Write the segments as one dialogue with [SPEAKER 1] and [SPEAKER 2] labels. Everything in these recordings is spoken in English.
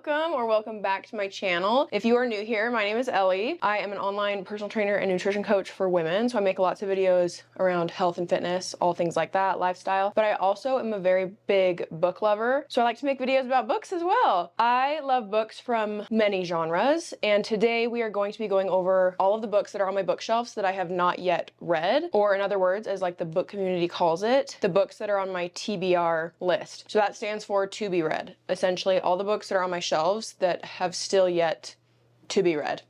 [SPEAKER 1] welcome back to my channel. If you are new here, my name is Ellie. I am an online personal trainer and nutrition coach for women, so I make lots of videos around health and fitness, all things like that, lifestyle. But I also am a very big book lover, so I like to make videos about books as well. I love books from many genres, and today we are going to be going over all of the books that are on my bookshelves that I have not yet read, or in other words, as like the book community calls it, the books that are on my TBR list. So that stands for to be read. Essentially, all the books that are on my shelves that have still yet to be read.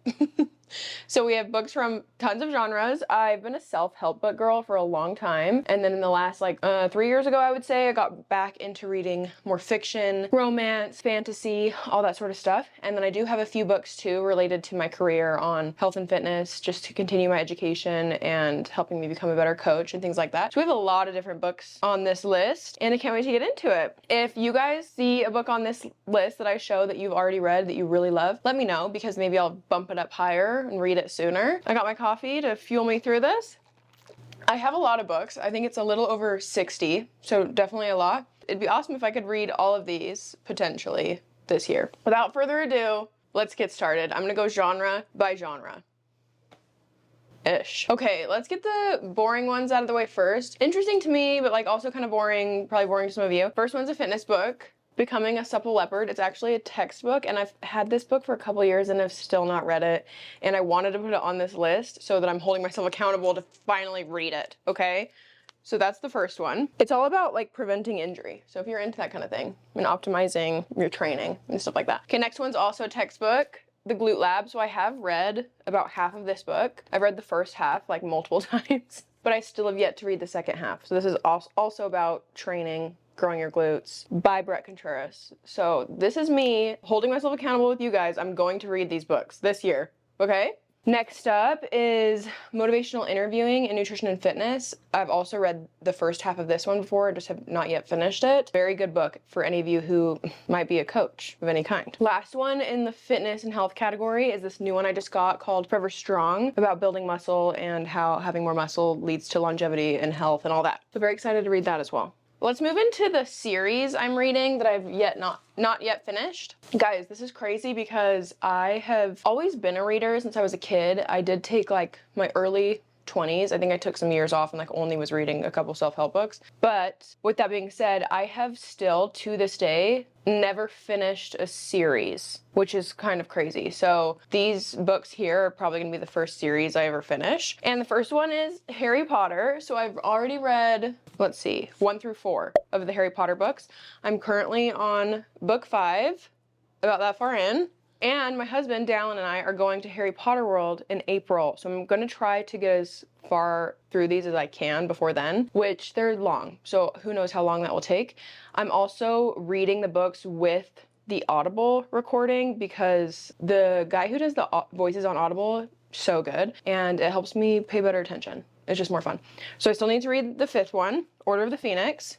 [SPEAKER 1] So we have books from tons of genres. I've been a self-help book girl for a long time. And then in the last 3 years ago, I would say, I got back into reading more fiction, romance, fantasy, all that sort of stuff. And then I do have a few books too related to my career on health and fitness, just to continue my education and helping me become a better coach and things like that. So we have a lot of different books on this list and I can't wait to get into it. If you guys see a book on this list that I show that you've already read that you really love, let me know because maybe I'll bump it up higher and read it sooner. I got my coffee to fuel me through this. I have a lot of books. I think it's a little over 60, so definitely a lot. It'd be awesome if I could read all of these potentially this year. Without further ado, let's get started. I'm gonna go genre by genre. Ish. Okay, let's get the boring ones out of the way first. Interesting to me, but like also kind of boring, probably boring to some of you. First one's a fitness book. Becoming a Supple Leopard. It's actually a textbook and I've had this book for a couple years and I've still not read it. And I wanted to put it on this list so that I'm holding myself accountable to finally read it, okay? So that's the first one. It's all about like preventing injury. So if you're into that kind of thing and optimizing your training and stuff like that. Okay, next one's also a textbook. The Glute Lab. So I have read about half of this book. I've read the first half like multiple times, but I still have yet to read the second half. So this is also about training, growing your glutes by Brett Contreras. So this is me holding myself accountable with you guys. I'm going to read these books this year, okay? Next up is Motivational Interviewing in Nutrition and Fitness. I've also read the first half of this one before, I just have not yet finished it. Very good book for any of you who might be a coach of any kind. Last one in the fitness and health category is this new one I just got called Forever Strong, about building muscle and how having more muscle leads to longevity and health and all that. So very excited to read that as well. Let's move into the series I'm reading that I've not yet finished. Guys, this is crazy because I have always been a reader since I was a kid. I did take like my early 20s. I think I took some years off and like only was reading a couple self-help books. But with that being said, I have still to this day never finished a series, which is kind of crazy. So these books here are probably gonna be the first series I ever finish. And the first one is Harry Potter. So I've already read, let's see, 1 through 4 of the Harry Potter books. I'm currently on book 5, about that far in. And my husband, Dallin, and I are going to Harry Potter World in April. So I'm gonna try to get as far through these as I can before then, which they're long. So who knows how long that will take. I'm also reading the books with the Audible recording because the guy who does the voices on Audible, so good. And it helps me pay better attention. It's just more fun. So I still need to read the 5th one, Order of the Phoenix.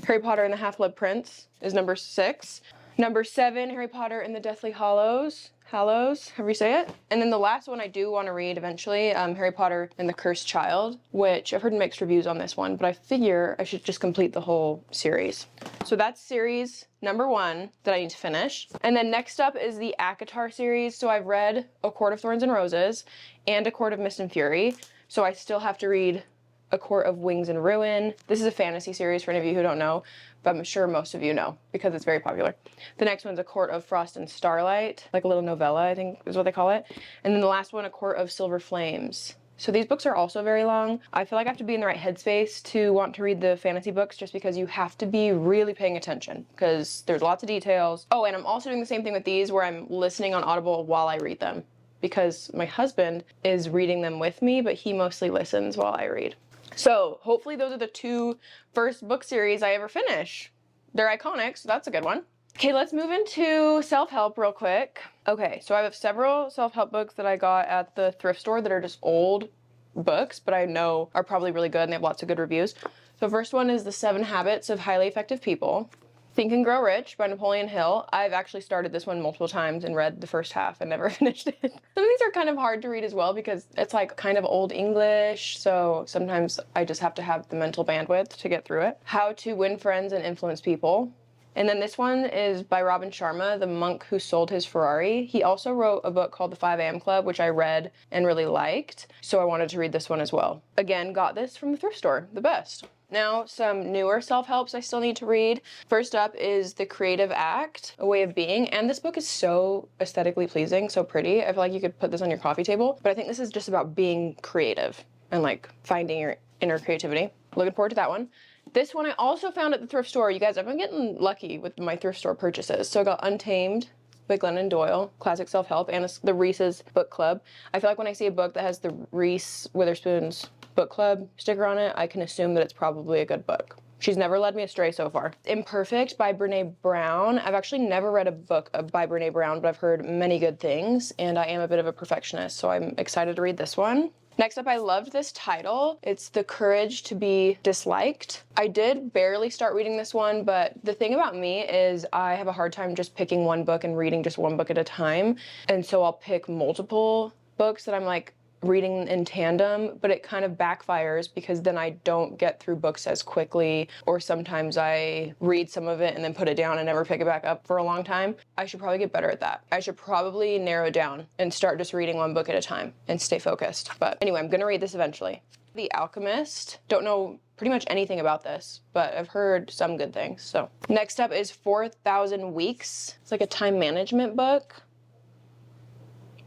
[SPEAKER 1] Harry Potter and the Half-Blood Prince is number 6. Number 7, Harry Potter and the Deathly Hallows, however you say it. And then the last one I do want to read eventually, Harry Potter and the Cursed Child, which I've heard mixed reviews on this one, but I figure I should just complete the whole series. So that's series number 1 that I need to finish. And then next up is the ACOTAR series. So I've read A Court of Thorns and Roses and A Court of Mist and Fury. So I still have to read A Court of Wings and Ruin. This is a fantasy series for any of you who don't know, but I'm sure most of you know because it's very popular. The next one's A Court of Frost and Starlight, like a little novella, I think is what they call it. And then the last one, A Court of Silver Flames. So these books are also very long. I feel like I have to be in the right headspace to want to read the fantasy books just because you have to be really paying attention because there's lots of details. Oh, and I'm also doing the same thing with these where I'm listening on Audible while I read them because my husband is reading them with me, but he mostly listens while I read. So hopefully those are the 2 first book series I ever finish. They're iconic, so that's a good one. Okay, let's move into self-help real quick. Okay, so I have several self-help books that I got at the thrift store that are just old books, but I know are probably really good and they have lots of good reviews. So first one is The 7 Habits of Highly Effective People. Think and Grow Rich by Napoleon Hill. I've actually started this one multiple times and read the first half and never finished it. Some of these are kind of hard to read as well because it's like kind of old English, so sometimes I just have to have the mental bandwidth to get through it. How to Win Friends and Influence People. And then this one is by Robin Sharma, The Monk Who Sold His Ferrari. He also wrote a book called The 5 a.m. Club, which I read and really liked. So I wanted to read this one as well. Again, got this from the thrift store, the best. Now, some newer self-helps I still need to read. First up is The Creative Act, A Way of Being. And this book is so aesthetically pleasing, so pretty. I feel like you could put this on your coffee table. But I think this is just about being creative and like finding your inner creativity. Looking forward to that one. This one I also found at the thrift store. You guys, I've been getting lucky with my thrift store purchases. So I got Untamed by Glennon Doyle, classic self-help, and the Reese's Book Club. I feel like when I see a book that has the Reese Witherspoon's Book Club sticker on it, I can assume that it's probably a good book. She's never led me astray so far. Imperfect by Brene Brown. I've actually never read a book by Brene Brown, but I've heard many good things, and I am a bit of a perfectionist, so I'm excited to read this one. Next up, I loved this title. It's The Courage to Be Disliked. I did barely start reading this one, but the thing about me is I have a hard time just picking one book and reading just one book at a time. And so I'll pick multiple books that I'm like reading in tandem, but it kind of backfires because then I don't get through books as quickly, or sometimes I read some of it and then put it down and never pick it back up for a long time. I should probably get better at that. I should probably narrow down and start just reading one book at a time and stay focused. But anyway, I'm gonna read this eventually. The Alchemist. Don't know pretty much anything about this, but I've heard some good things. So next up is 4,000 Weeks. It's like a time management book.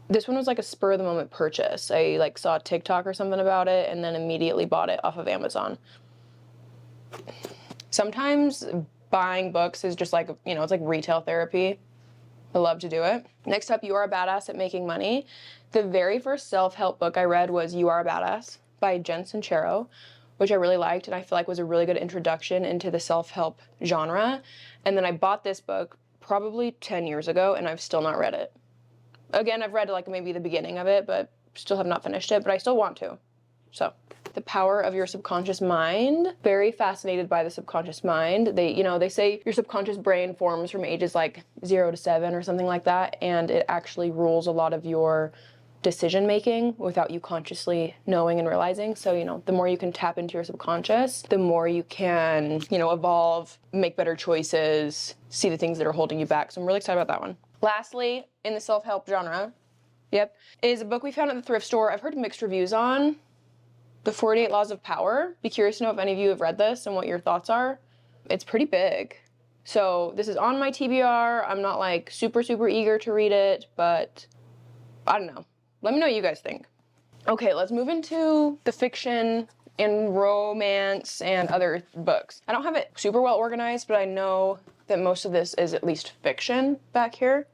[SPEAKER 1] This one was like a spur of the moment purchase. I like saw a TikTok or something about it and then immediately bought it off of Amazon. Sometimes buying books is just like, you know, it's like retail therapy. I love to do it. Next up, You Are a Badass at Making Money. The very first self-help book I read was You Are a Badass by Jen Sincero, which I really liked and I feel like was a really good introduction into the self-help genre. And then I bought this book probably 10 years ago and I've still not read it. Again, I've read like maybe the beginning of it, but still have not finished it, but I still want to. So, The Power of Your Subconscious Mind. Very fascinated by the subconscious mind. They say your subconscious brain forms from ages like 0 to 7 or something like that, and it actually rules a lot of your decision making without you consciously knowing and realizing. So, the more you can tap into your subconscious, the more you can, evolve, make better choices, see the things that are holding you back. So I'm really excited about that one. Lastly, in the self-help genre, is a book we found at the thrift store. I've heard mixed reviews on. The 48 Laws of Power. Be curious to know if any of you have read this and what your thoughts are. It's pretty big. So this is on my TBR. I'm not like super, super eager to read it, but I don't know. Let me know what you guys think. Okay, let's move into the fiction and romance and other books. I don't have it super well organized, but I know that most of this is at least fiction back here.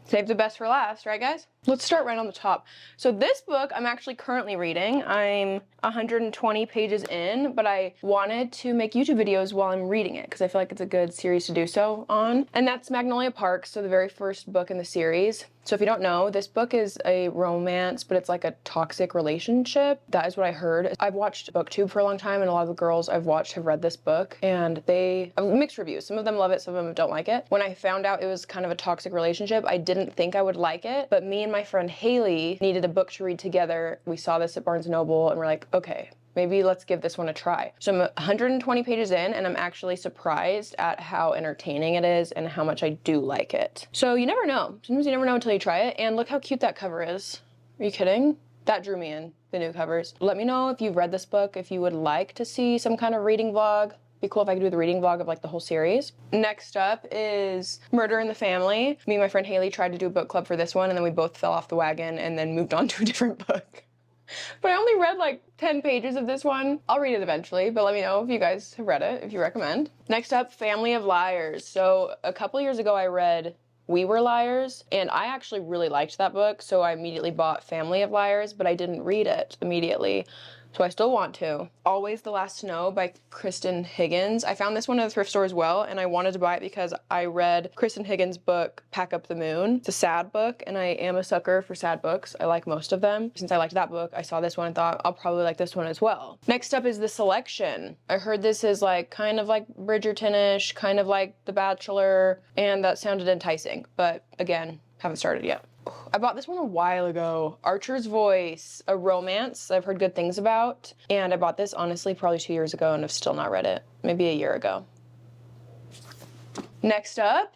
[SPEAKER 1] Save the best for last, right guys? Let's start right on the top. So this book I'm actually currently reading. I'm 120 pages in, but I wanted to make YouTube videos while I'm reading it because I feel like it's a good series to do so on. And that's Magnolia Park, so the very first book in the series. So if you don't know, this book is a romance, but it's like a toxic relationship. That is what I heard. I've watched BookTube for a long time, and a lot of the girls I've watched have read this book, and they have mixed reviews. Some of them love it, some of them don't like it. When I found out it was kind of a toxic relationship, I didn't think I would like it, but me and my friend Haley needed a book to read together. We saw this at Barnes & Noble, and we're like, okay, maybe let's give this one a try. So I'm 120 pages in, and I'm actually surprised at how entertaining it is and how much I do like it. So you never know. Sometimes you never know until you try it. And look how cute that cover is. Are you kidding? That drew me in, the new covers. Let me know if you've read this book, if you would like to see some kind of reading vlog. Be cool if I could do the reading vlog of like the whole series. Next up is Murder in the Family. Me and my friend Haley tried to do a book club for this one, and then we both fell off the wagon and then moved on to a different book. But I only read like 10 pages of this one. I'll read it eventually, but let me know if you guys have read it, if you recommend. Next up, Family of Liars. So a couple years ago I read We Were Liars, and I actually really liked that book, so I immediately bought Family of Liars, but I didn't read it immediately. So I still want to. Always the Last to Know by Kristen Higgins. I found this one at the thrift store as well, and I wanted to buy it because I read Kristen Higgins' book, Pack Up the Moon. It's a sad book, and I am a sucker for sad books. I like most of them. Since I liked that book, I saw this one and thought, I'll probably like this one as well. Next up is The Selection. I heard this is like kind of like Bridgerton-ish, kind of like The Bachelor, and that sounded enticing, but again, haven't started yet. I bought this one a while ago. Archer's Voice, a romance I've heard good things about. And I bought this honestly probably 2 years ago and have still not read it. Maybe a year ago. Next up,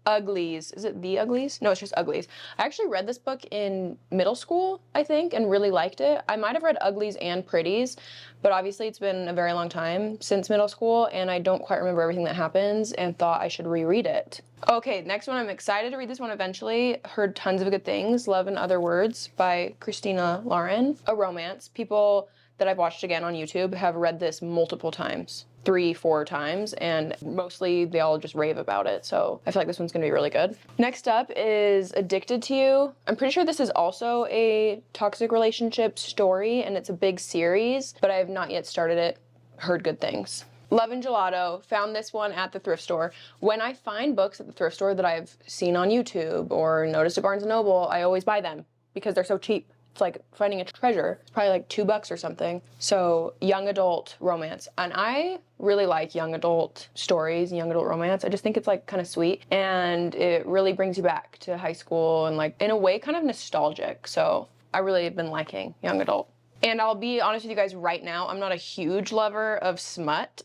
[SPEAKER 1] Uglies. Is it The Uglies? No, it's just Uglies. I actually read this book in middle school, I think, and really liked it. I might have read Uglies and Pretties, but obviously it's been a very long time since middle school, and I don't quite remember everything that happens and thought I should reread it. Okay, next one. I'm excited to read this one eventually. Heard tons of good things. Love and Other Words by Christina Lauren. A romance. People that I've watched again on YouTube have read this multiple times. 3-4 times, and mostly they all just rave about it, so I feel like this one's gonna be really good. Next up is Addicted to You. I'm pretty sure this is also a toxic relationship story, and it's a big series, but I have not yet started it. Heard good things. Love and Gelato. Found this one at the thrift store. When I find books at the thrift store that I've seen on YouTube or noticed at Barnes & Noble, I always buy them because they're so cheap. It's like finding a treasure. It's probably like $2 or something. So young adult romance. And I really like young adult stories and young adult romance. I just think it's like kind of sweet, and it really brings you back to high school and like in a way kind of nostalgic. So I really have been liking young adult. And I'll be honest with you guys right now, I'm not a huge lover of smut.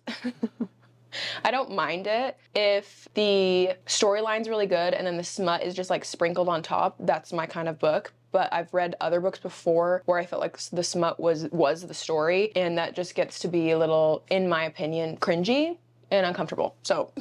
[SPEAKER 1] I don't mind it if the storyline's really good and then the smut is just like sprinkled on top. That's my kind of book. But I've read other books before where I felt like the smut was the story, and that just gets to be a little, in my opinion, cringy and uncomfortable. So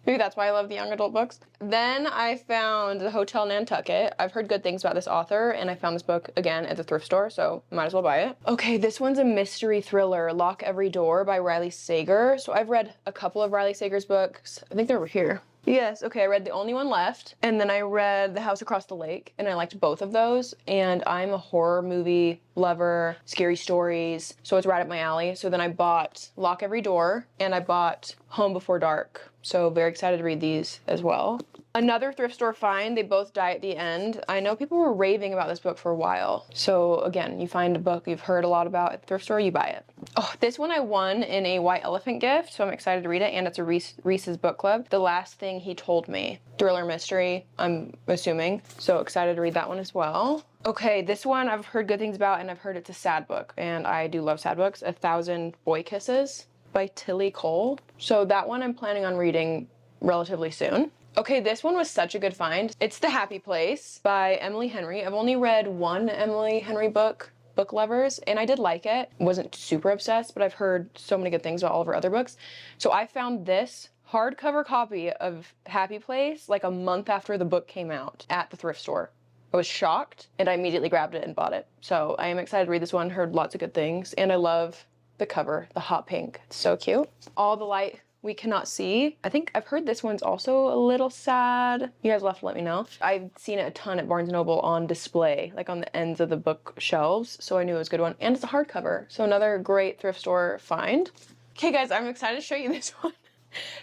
[SPEAKER 1] maybe that's why I love the young adult books. Then I found The Hotel Nantucket. I've heard good things about this author, and I found this book again at the thrift store, so might as well buy it. Okay, this one's a mystery thriller, Lock Every Door by Riley Sager. So I've read a couple of Riley Sager's books. I think they're over here. Yes, okay, I read The Only One Left, and then I read The House Across the Lake, and I liked both of those, and I'm a horror movie lover, scary stories, so it's right up my alley. So then I bought Lock Every Door, and I bought Home Before Dark, so very excited to read these as well. Another thrift store find, they both die at the end. I know people were raving about this book for a while. So again, you find a book you've heard a lot about at the thrift store, you buy it. Oh, this one I won in a white elephant gift, so I'm excited to read it, and it's a Reese's book club. The Last Thing He Told Me. Thriller mystery, I'm assuming. So excited to read that one as well. Okay, this one I've heard good things about, and I've heard it's a sad book, and I do love sad books. 1,000 Boy Kisses by Tilly Cole. So that one I'm planning on reading relatively soon. Okay, this one was such a good find. It's The Happy Place by Emily Henry. I've only read one Emily Henry book, Book Lovers, and I did like it. Wasn't super obsessed, but I've heard so many good things about all of her other books. So I found this hardcover copy of Happy Place like a month after the book came out at the thrift store. I was shocked, and I immediately grabbed it and bought it. So I am excited to read this one, heard lots of good things, and I love the cover, the hot pink. It's so cute. All the Light We Cannot See. I think I've heard this one's also a little sad. You guys will have to let me know. I've seen it a ton at Barnes & Noble on display, like on the ends of the bookshelves, so I knew it was a good one. And it's a hardcover, so another great thrift store find. Okay guys, I'm excited to show you this one.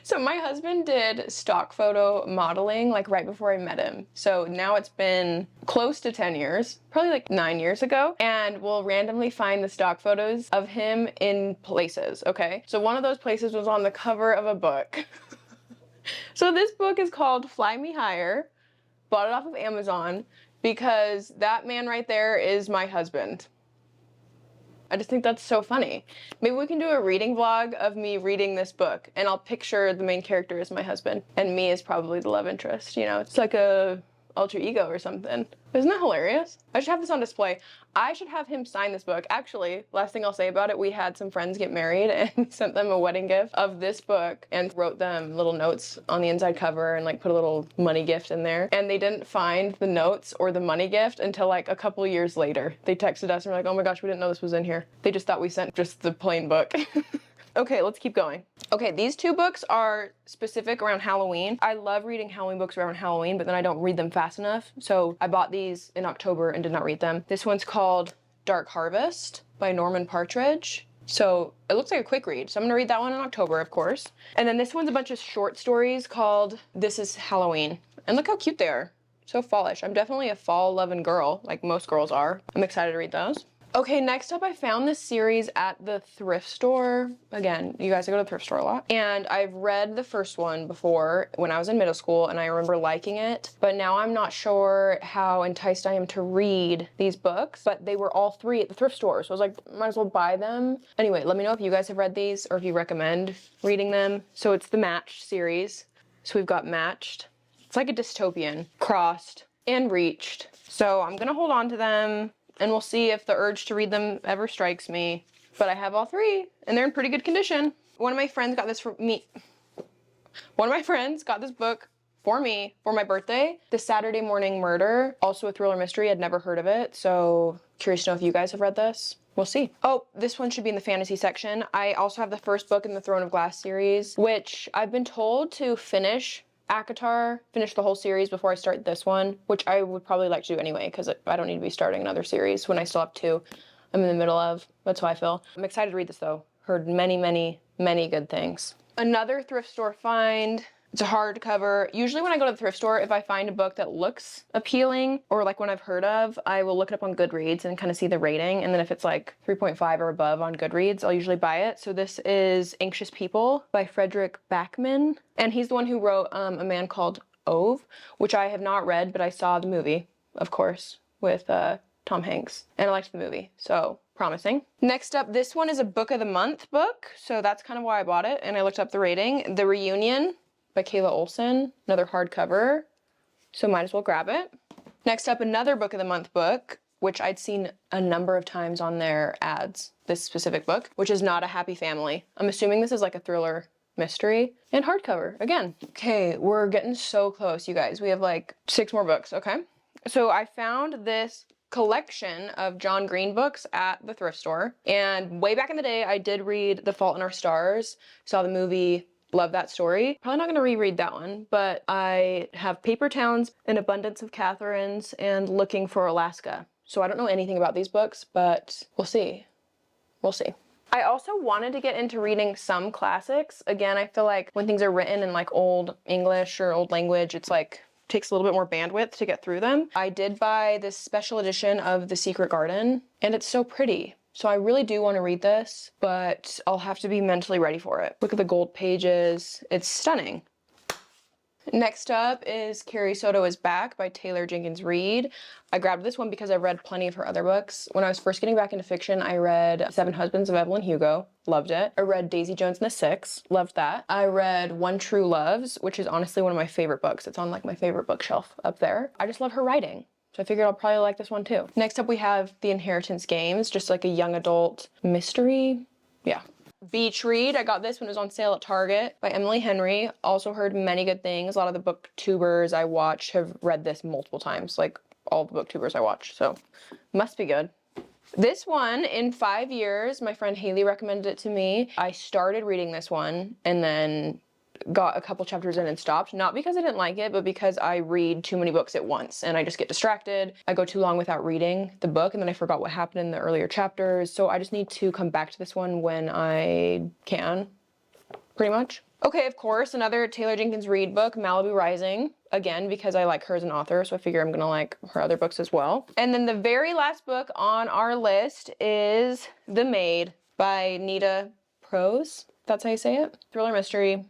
[SPEAKER 1] So my husband did stock photo modeling like right before I met him. So now it's been close to 10 years, probably like 9 years ago, and we'll randomly find the stock photos of him in places, okay? So one of those places was on the cover of a book. So this book is called Fly Me Higher. Bought it off of Amazon because that man right there is my husband. I just think that's so funny. Maybe we can do a reading vlog of me reading this book, and I'll picture the main character as my husband, and me is probably the love interest, you know? It's like a alter ego or something. Isn't that hilarious? I should have this on display. I should have him sign this book. Actually, last thing I'll say about it, we had some friends get married and sent them a wedding gift of this book and wrote them little notes on the inside cover and like put a little money gift in there. And they didn't find the notes or the money gift until like a couple years later. They texted us and were like, oh my gosh, we didn't know this was in here. They just thought we sent just the plain book. Okay, let's keep going. Okay, these two books are specific around Halloween. I love reading Halloween books around Halloween, but then I don't read them fast enough. So I bought these in October and did not read them. This one's called Dark Harvest by Norman Partridge. So it looks like a quick read. So I'm gonna read that one in October, of course. And then this one's a bunch of short stories called This Is Halloween. And look how cute they are. So fallish. I'm definitely a fall-loving girl, like most girls are. I'm excited to read those. Okay, next up I found this series at the thrift store. Again, you guys, I go to the thrift store a lot. And I've read the first one before when I was in middle school, and I remember liking it. But now I'm not sure how enticed I am to read these books, but they were all three at the thrift store. So I was like, might as well buy them. Anyway, let me know if you guys have read these or if you recommend reading them. So it's the Match series. So we've got Matched. It's like a dystopian, Crossed, and Reached. So I'm gonna hold on to them and we'll see if the urge to read them ever strikes me. But I have all three and they're in pretty good condition. One of my friends got this for me. One of my friends got this book for me for my birthday. The Saturday Morning Murder, also a thriller mystery. I'd never heard of it, so curious to know if you guys have read this. We'll see. Oh, this one should be in the fantasy section. I also have the first book in the Throne of Glass series, which I've been told to finish ACOTAR, finish the whole series before I start this one, which I would probably like to do anyway, because I don't need to be starting another series when I still have two I'm in the middle of. That's how I feel. I'm excited to read this though. Heard many, many, many good things. Another thrift store find. It's a hardcover. Usually when I go to the thrift store, if I find a book that looks appealing or like one I've heard of, I will look it up on Goodreads and kind of see the rating. And then if it's like 3.5 or above on Goodreads, I'll usually buy it. So this is Anxious People by Frederick Backman. And he's the one who wrote A Man Called Ove, which I have not read, but I saw the movie, of course, with Tom Hanks. And I liked the movie, so promising. Next up, this one is a book of the month book. So that's kind of why I bought it. And I looked up the rating. The Reunion by Kayla Olson, another hardcover, so might as well grab it. Next up, another book of the month book, which I'd seen a number of times on their ads, this specific book, which is Not a Happy Family. I'm assuming this is like a thriller mystery and hardcover again. Okay, we're getting so close, you guys. We have like 6 more books, okay? So I found this collection of John Green books at the thrift store, and way back in the day, I did read The Fault in Our Stars, saw the movie, love that story. Probably not going to reread that one, but I have Paper Towns, An Abundance of Catherines, and Looking for Alaska. So I don't know anything about these books, but we'll see. We'll see. I also wanted to get into reading some classics. Again, I feel like when things are written in like old English or old language, it's like takes a little bit more bandwidth to get through them. I did buy this special edition of The Secret Garden, and it's so pretty. So I really do want to read this, but I'll have to be mentally ready for it. Look at the gold pages. It's stunning. Next up is Carrie Soto is Back by Taylor Jenkins Reid. I grabbed this one because I've read plenty of her other books. When I was first getting back into fiction, I read Seven Husbands of Evelyn Hugo. Loved it. I read Daisy Jones and the Six. Loved that. I read One True Loves, which is honestly one of my favorite books. It's on like my favorite bookshelf up there. I just love her writing. So I figured I'll probably like this one too. Next up we have The Inheritance Games, just like a young adult mystery. Yeah. Beach Read, I got this when it was on sale at Target by Emily Henry. Also heard many good things. A lot of the booktubers I watch have read this multiple times, like all the booktubers I watch, so must be good. This one, in 5 years, my friend Haley recommended it to me. I started reading this one and then got a couple chapters in and stopped, not because I didn't like it, but because I read too many books at once and I just get distracted. I go too long without reading the book and then I forgot what happened in the earlier chapters. So I just need to come back to this one when I can, pretty much. Okay, of course, another Taylor Jenkins Reid book, Malibu Rising. Again, because I like her as an author, so I figure I'm gonna like her other books as well. And then the very last book on our list is The Maid by Nita Prose. That's how you say it. Thriller mystery.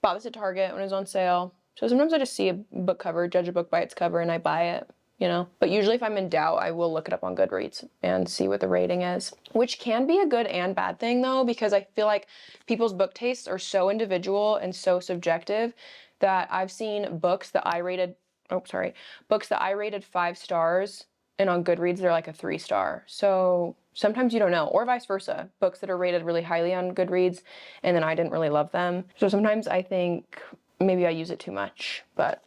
[SPEAKER 1] Bought this at Target when it was on sale. So sometimes I just see a book cover, judge a book by its cover, and I buy it, you know? But usually if I'm in doubt, I will look it up on Goodreads and see what the rating is. Which can be a good and bad thing though, because I feel like people's book tastes are so individual and so subjective that I've seen books that I rated, books that I rated 5 stars and on Goodreads they're like a 3-star. So sometimes you don't know, or vice versa. Books that are rated really highly on Goodreads and then I didn't really love them. So sometimes I think maybe I use it too much, but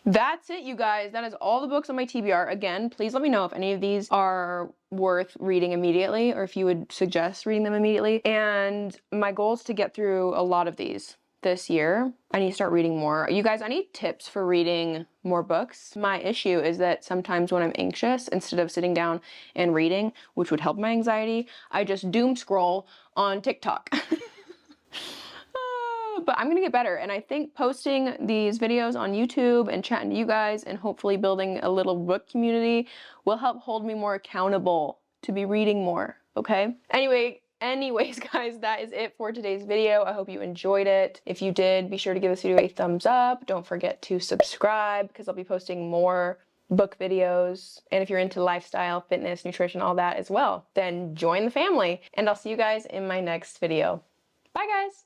[SPEAKER 1] that's it, you guys. That is all the books on my TBR. Again, please let me know if any of these are worth reading immediately or if you would suggest reading them immediately. And my goal is to get through a lot of these this year. I need to start reading more. You guys, I need tips for reading more books. My issue is that sometimes when I'm anxious, instead of sitting down and reading, which would help my anxiety, I just doom scroll on TikTok. But I'm gonna get better, and I think posting these videos on YouTube and chatting to you guys and hopefully building a little book community will help hold me more accountable to be reading more, okay? Anyways, guys, that is it for today's video. I hope you enjoyed it. If you did, be sure to give this video a thumbs up. Don't forget to subscribe because I'll be posting more book videos. And if you're into lifestyle, fitness, nutrition, all that as well, then join the family. And I'll see you guys in my next video. Bye, guys.